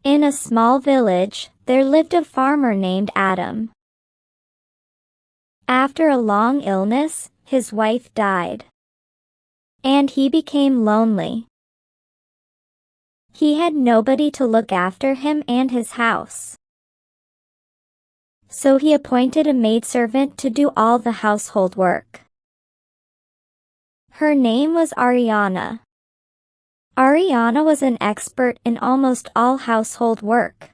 In a small village, there lived a farmer named Adam. After a long illness, his wife died, and he became lonely. He had nobody to look after him and his house. So he appointed a maidservant to do all the household work. Her name was Ariana. Ariana was an expert in almost all household work,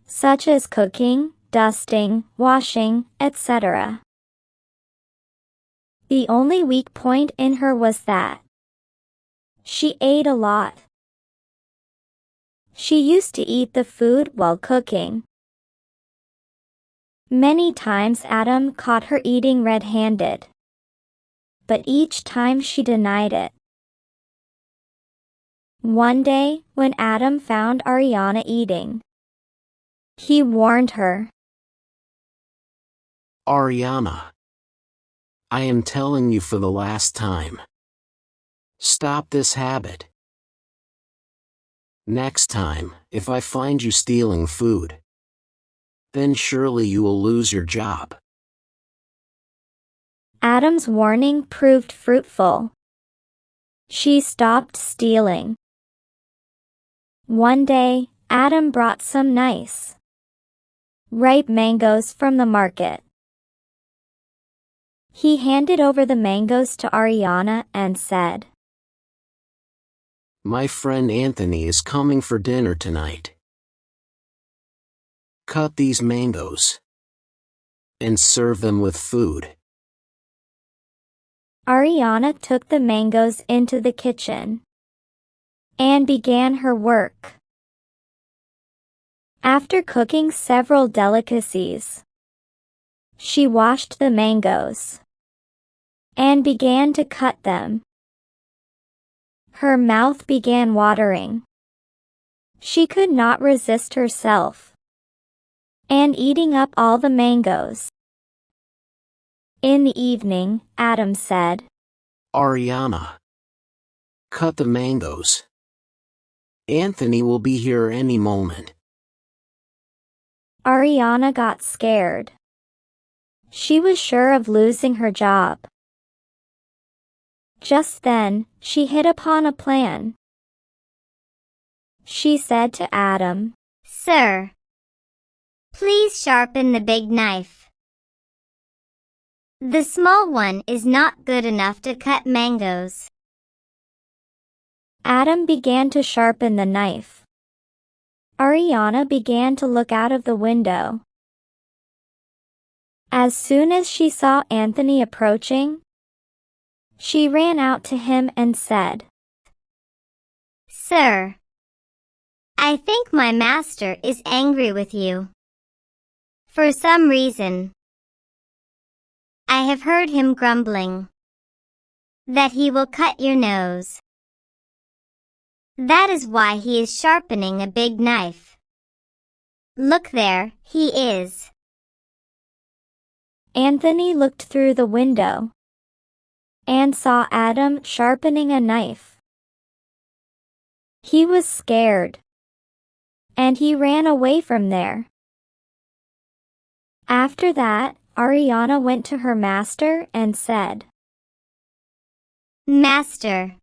such as cooking, dusting, washing, etc. The only weak point in her was that she ate a lot. She used to eat the food while cooking. Many times Adam caught her eating red-handed, but each time she denied it. One day, when Adam found Ariana eating, he warned her. Ariana, I am telling you for the last time. Stop this habit. Next time, if I find you stealing food, then surely you will lose your job. Adam's warning proved fruitful. She stopped stealing. One day, Adam brought some nice, ripe mangoes from the market. He handed over the mangoes to Ariana and said, My friend Anthony is coming for dinner tonight. Cut these mangoes and serve them with food. Ariana took the mangoes into the kitchen and began her work. After cooking several delicacies, she washed the mangoes and began to cut them. Her mouth began watering. She could not resist herself and eating up all the mangoes. In the evening, Adam said, Ariana, cut the mangoes. Anthony will be here any moment. Ariana got scared. She was sure of losing her job. Just then, she hit upon a plan. She said to Adam, Sir, please sharpen the big knife. The small one is not good enough to cut mangoes. Adam began to sharpen the knife. Ariana began to look out of the window. As soon as she saw Anthony approaching, she ran out to him and said, Sir, I think my master is angry with you. For some reason. I have heard him grumbling that he will cut your nose. That is why he is sharpening a big knife. Look there, he is. Anthony looked through the window and saw Adam sharpening a knife. He was scared, and he ran away from there. After that, Ariana went to her master and said, Master,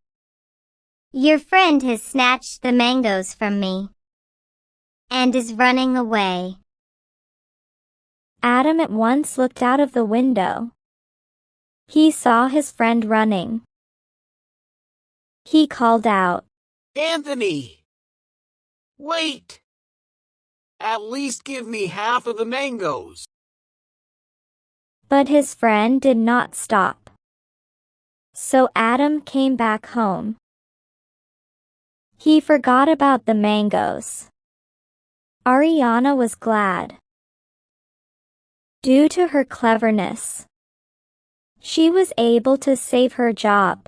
your friend has snatched the mangoes from me and is running away. Adam at once looked out of the window. He saw his friend running. He called out, Anthony! Wait! At least give me half of the mangoes. But his friend did not stop. So Adam came back home. He forgot about the mangoes. Ariana was glad. Due to her cleverness, she was able to save her job.